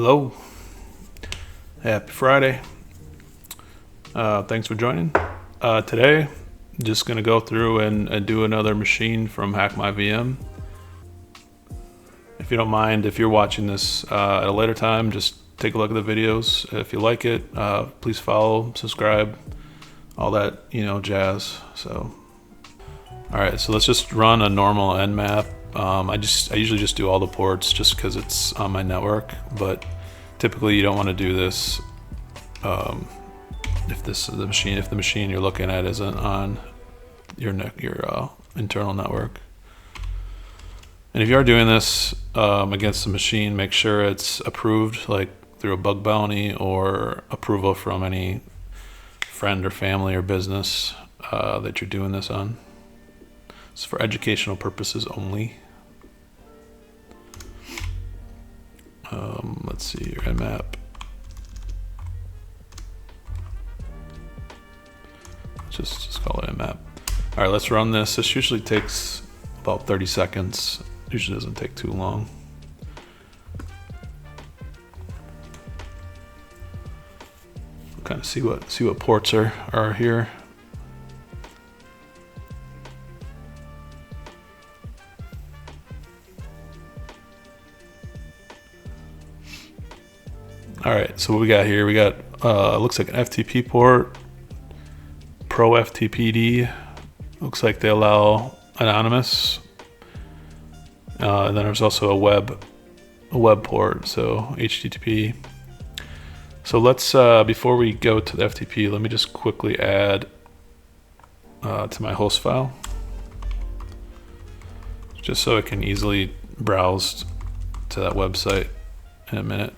Hello, happy Friday. Thanks for joining. Today, just going to go through and do another machine from HackMyVM. If you don't mind, if you're watching this at a later time, just take a look at the videos. If you like it, please follow, subscribe, all that, jazz. So, all right, so let's just run a normal nmap. I usually just do all the ports just because it's on my network, but typically you don't want to do this if the machine you're looking at isn't on your internal network. And if you are doing this against the machine, make sure it's approved, like through a bug bounty or approval from any friend or family or business that you're doing this on. It's for educational purposes only. Let's see your nmap. Just call it nmap. All right, let's run this. This usually takes about 30 seconds. Usually doesn't take too long. Kind of see what ports are here. All right, so what we got here, we got looks like an FTP port, Pro FTPD. Looks like they allow anonymous, and then there's also a web port, so HTTP. So let's before we go to the FTP, let me just quickly add to my host file, just so I can easily browse to that website in a minute.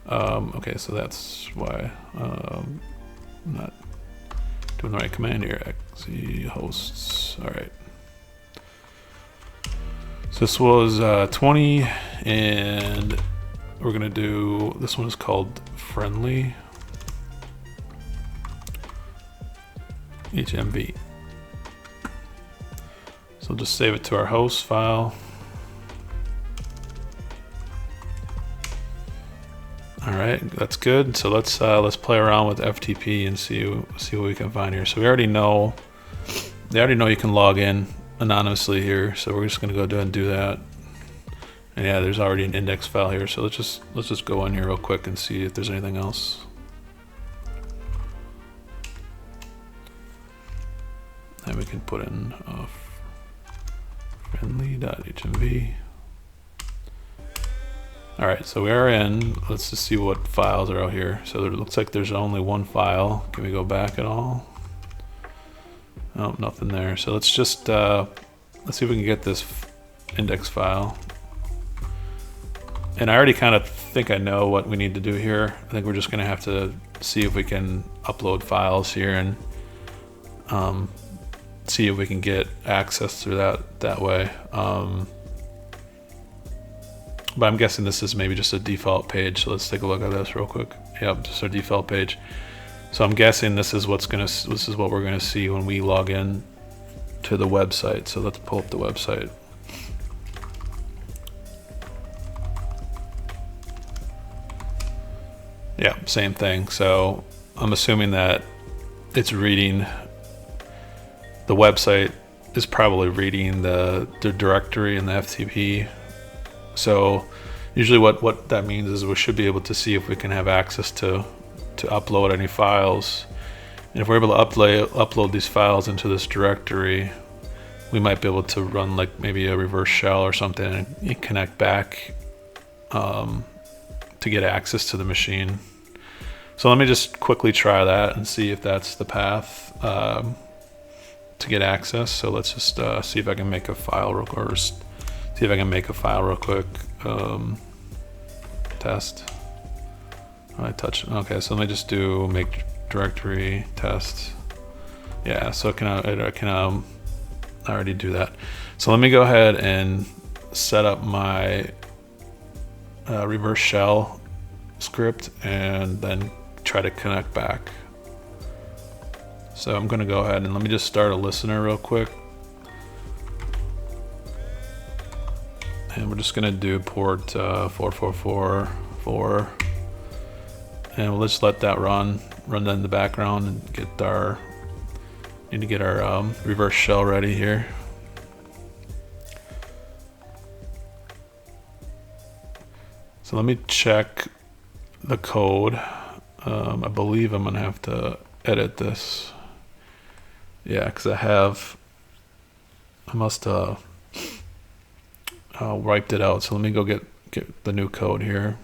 Okay, so that's why I'm not doing the right command here. XZ hosts. All right. So this was 20, and we're gonna do this one is called Friendly HMV. So just save it to our host file. All right, that's good. So let's play around with FTP and see what we can find here. So they already know you can log in anonymously here. So we're just gonna go ahead and do that. And yeah, there's already an index file here. So let's just go in here real quick and see if there's anything else. And we can put in friendly.hmv. All right, so we are in. Let's just see what files are out here. So it looks like there's only one file. Can we go back at all? Oh, nothing there. So let's just let's see if we can get this index file. And I already kind of think I know what we need to do here. I think we're just gonna have to see if we can upload files here and see if we can get access through that way. But I'm guessing this is maybe just a default page. So let's take a look at this real quick. Yep, just our default page. So I'm guessing this is what we're gonna see when we log in to the website. So let's pull up the website. Yeah, same thing. So I'm assuming that it's reading, the website is probably reading the directory in the FTP. So usually what that means is we should be able to see if we can have access to upload any files. And if we're able to upload these files into this directory, we might be able to run like maybe a reverse shell or something and connect back to get access to the machine. So let me just quickly try that and see if that's the path to get access. So let's just see if I can make a file real quick. See if I can make a file real quick. Test. Okay, so let me just do make directory test. Yeah, so I can already do that. So let me go ahead and set up my reverse shell script and then try to connect back. So I'm gonna go ahead and let me just start a listener real quick. And we're just gonna do port 4444, and we'll just let that run that in the background and get our reverse shell ready here. So let me check the code. I believe I'm gonna have to edit this. Yeah, because I must have wiped it out. So let me go get the new code here.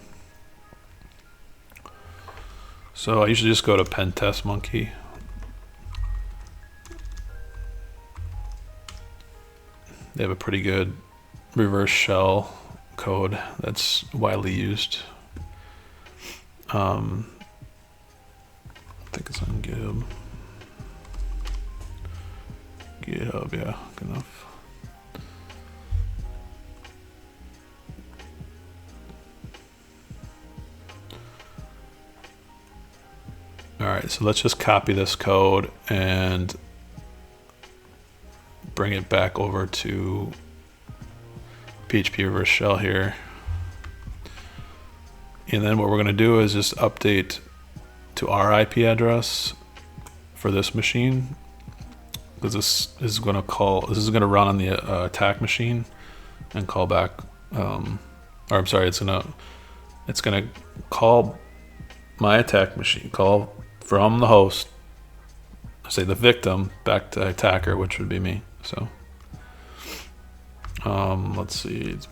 So I usually just go to pen test monkey. They have a pretty good reverse shell code that's widely used. I think it's on GitHub. GitHub, yeah, good enough. All right, so let's just copy this code and bring it back over to PHP reverse shell here. And then what we're going to do is just update to our IP address for this machine, because this is going to run on the attack machine and call back, or I'm sorry, it's going to call my attack machine, call from the host, say the victim, back to attacker, which would be me. So let's see, it's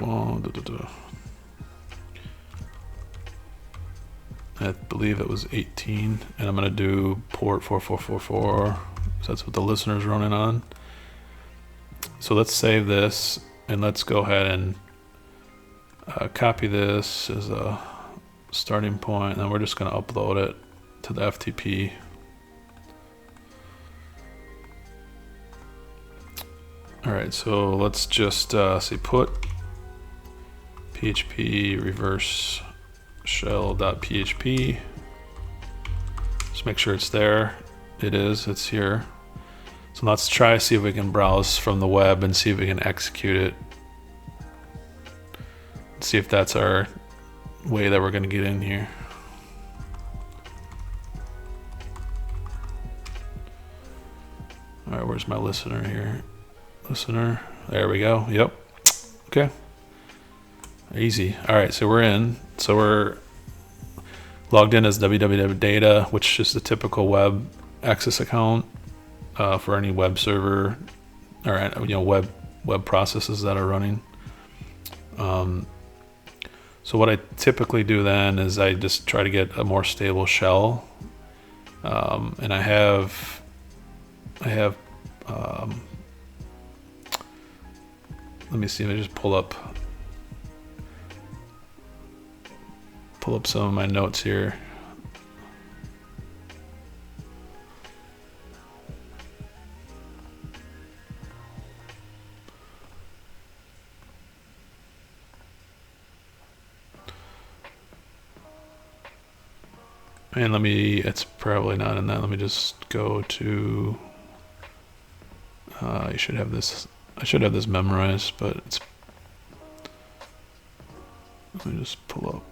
I believe it was 18, and I'm going to do port 4444, so that's what the listener's running on. So let's save this, and let's go ahead and copy this as a starting point, and then we're just going to upload it to the FTP. All right, so let's just say put PHP reverse shell.php. Just make sure it's there. It is, it's here. So let's try see if we can browse from the web and see if we can execute it. See if that's our way that we're going to get in here. All right, where's my listener here? Listener, there we go. Yep. Okay. Easy. All right, so we're in. So we're logged in as www.data, which is the typical web access account for any web server or web processes that are running. So what I typically do then is I just try to get a more stable shell, and I have let me see. Let me just pull up some of my notes here. And it's probably not in that. Let me just go to, I should have this memorized, but it's, let me just pull up.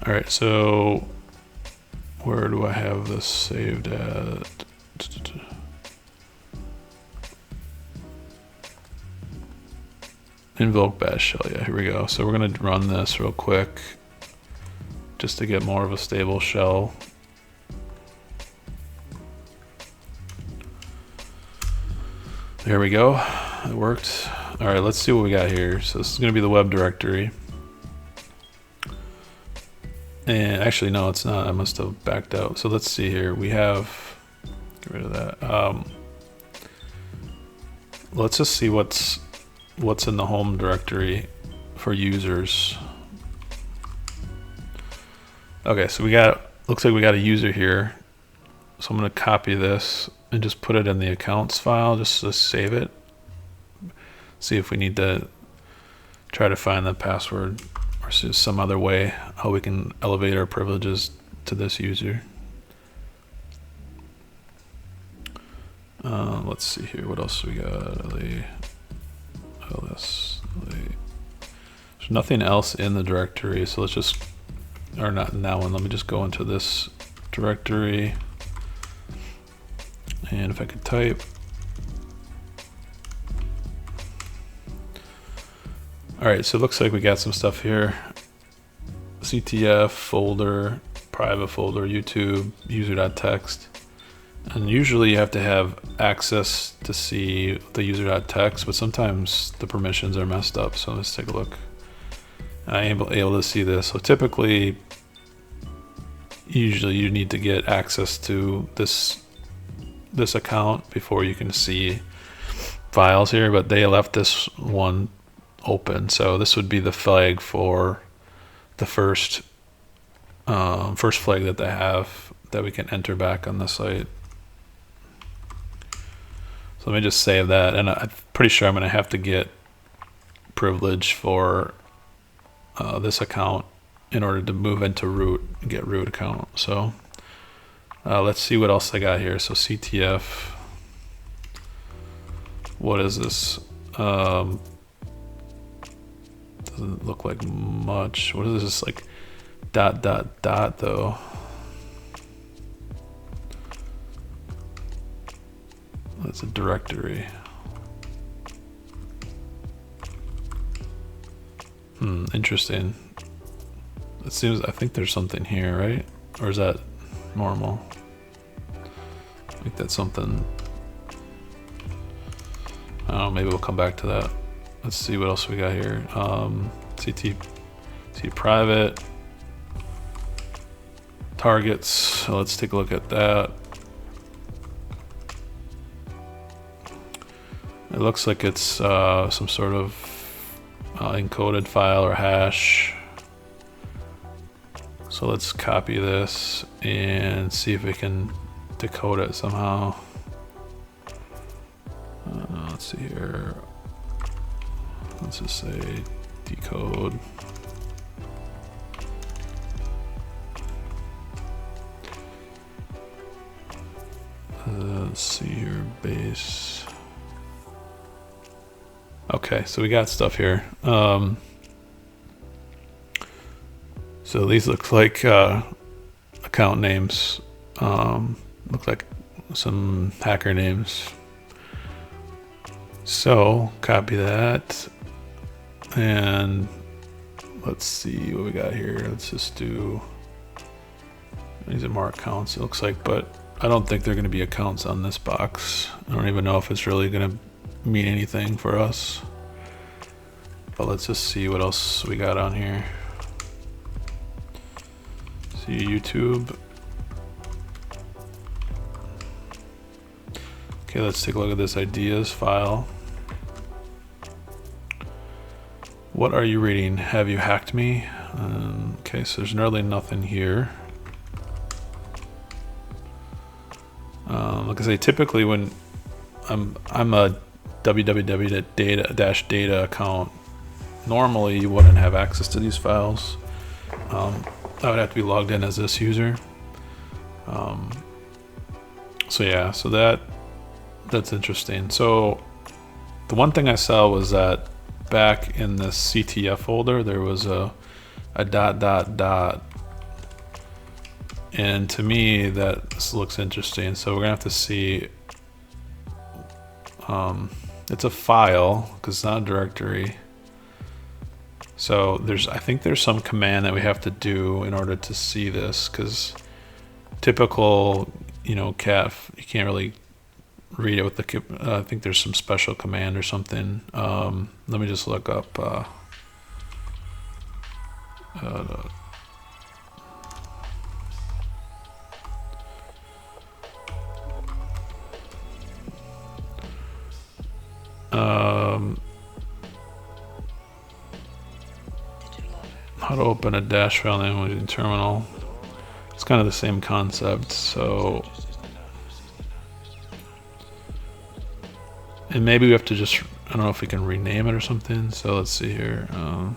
All right, so where do I have this saved at? Invoke bash shell, yeah, here we go. So we're gonna run this real quick just to get more of a stable shell. There we go, it worked. All right, let's see what we got here. So this is gonna be the web directory. And actually, no, it's not. I must have backed out. So let's see here. We have, get rid of that. Let's just see what's in the home directory for users. Okay, so looks like we got a user here. So I'm gonna copy this and just put it in the accounts file just to save it. See if we need to try to find the password or some other way how we can elevate our privileges to this user. Let's see here, what else we got? There's nothing else in the directory, so let's just, or not in that one, let me just go into this directory, and if I could type, alright, so it looks like we got some stuff here. CTF folder, private folder, YouTube, user.txt. And usually you have to have access to see the user.txt, but sometimes the permissions are messed up. So let's take a look. And I'm able to see this. So typically, usually you need to get access to this account before you can see files here, but they left this one open. So this would be the flag for the first flag that they have that we can enter back on the site. So let me just save that, and I'm pretty sure I'm going to have to get privilege for this account in order to move into root and get root account. So let's see what else I got here. So CTF, what is this? Doesn't look like much. What is this, like dot though? That's a directory. Interesting. It seems, I think there's something here, right? Or is that normal? I think that's something. I don't know, maybe we'll come back to that. Let's see what else we got here. CT private. Targets, so let's take a look at that. It looks like it's some sort of encoded file or hash. So let's copy this and see if we can decode it somehow. Let's see here. Let's just say decode. Let's see here, base. Okay, so we got stuff here. So these look like account names. Look like some hacker names. So copy that, and let's see what we got here. Let's just do. These are more accounts, it looks like, but I don't think they're going to be accounts on this box. I don't even know if it's really going to mean anything for us, but let's just see what else we got on here. See YouTube. Okay, let's take a look at this ideas file. What are you reading? Have you hacked me? Okay, so there's really nothing here. Like I say, typically when I'm a www.data account, normally you wouldn't have access to these files. I would have to be logged in as this user. So yeah, so that's interesting. So the one thing I saw was that back in the CTF folder there was a ... And to me that looks interesting. So we're gonna have to see. It's a file because it's not a directory. So I think there's some command that we have to do in order to see this, because typical, CAF, you can't really read it with the. I think there's some special command or something. Let me just look up. How to open a dash file name using terminal. It's kind of the same concept. So, and maybe we have to just I don't know if we can rename it or something. So let's see here. And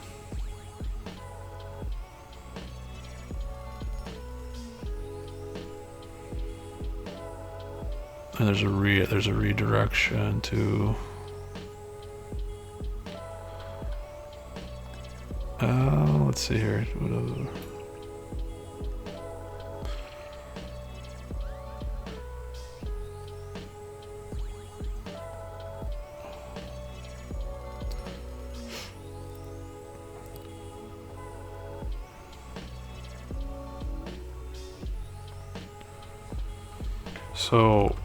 there's a redirection to. Let's see here. So,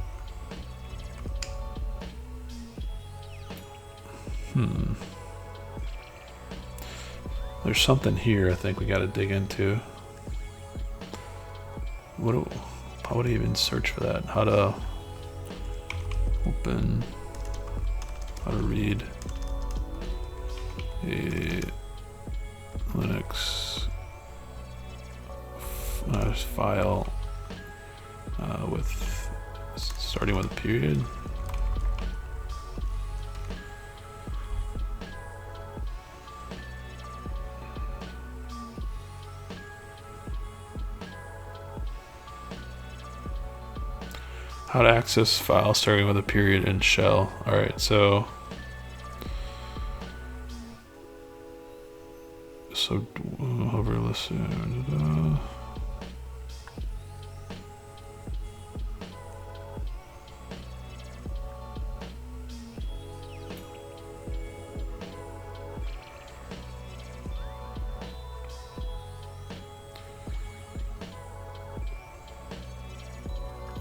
there's something here I think we got to dig into. How would I even search for that? How to open, how to read a Linux file with starting with a period. How to access files starting with a period and shell. All right, so hover listen.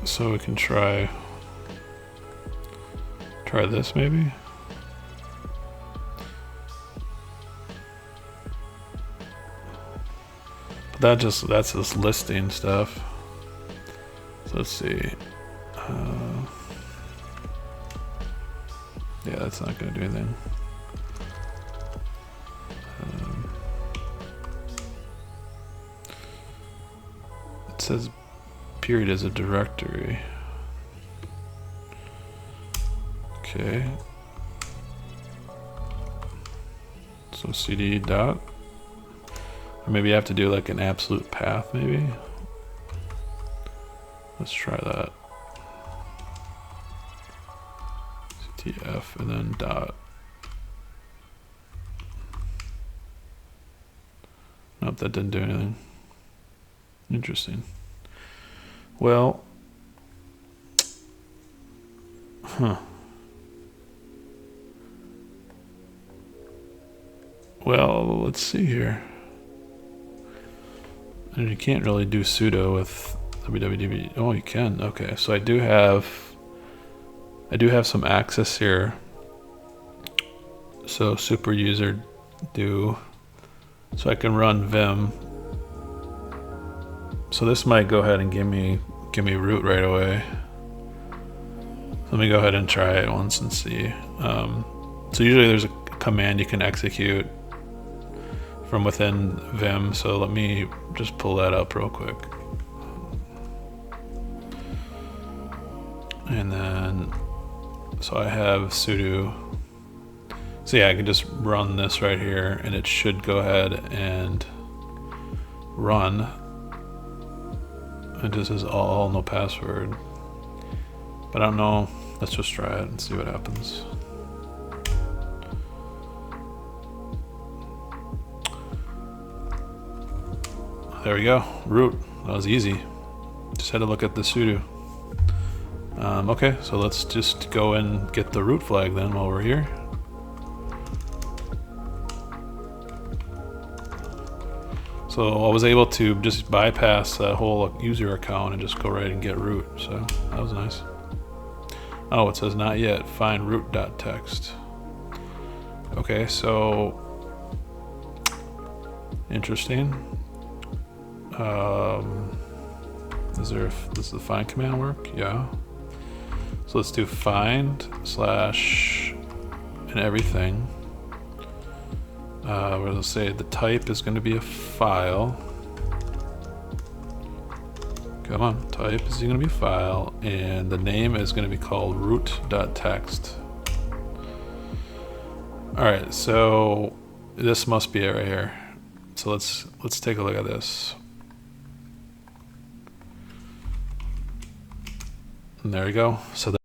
So we can try this maybe. But that's just listing stuff. So let's see. Yeah, that's not gonna do anything. It says period as a directory. Okay. So cd dot. Or maybe I have to do like an absolute path maybe. Let's try that. CTF and then dot. Nope, that didn't do anything. Interesting. Well, well, let's see here. And you can't really do sudo with www. Oh, you can. Okay, so I do have some access here. So super user do. So I can run vim. So this might go ahead and give me root right away. Let me go ahead and try it once and see. So usually there's a command you can execute from within Vim. So let me just pull that up real quick. And then, so I have sudo. So yeah, I can just run this right here and it should go ahead and run. It just says all, no password. But I don't know. Let's just try it and see what happens. There we go. Root. That was easy. Just had to look at the sudo. Okay, so let's just go and get the root flag then while we're here. So I was able to just bypass that whole user account and just go right and get root. So that was nice. Oh, it says not yet. Find root.txt. Okay, so interesting. Does the find command work? Yeah. So let's do find slash and everything. We're going to say the type is going to be a file. Come on, type is going to be a file, and the name is going to be called root.txt. All right, so this must be it right here. So let's take a look at this. And there we go. So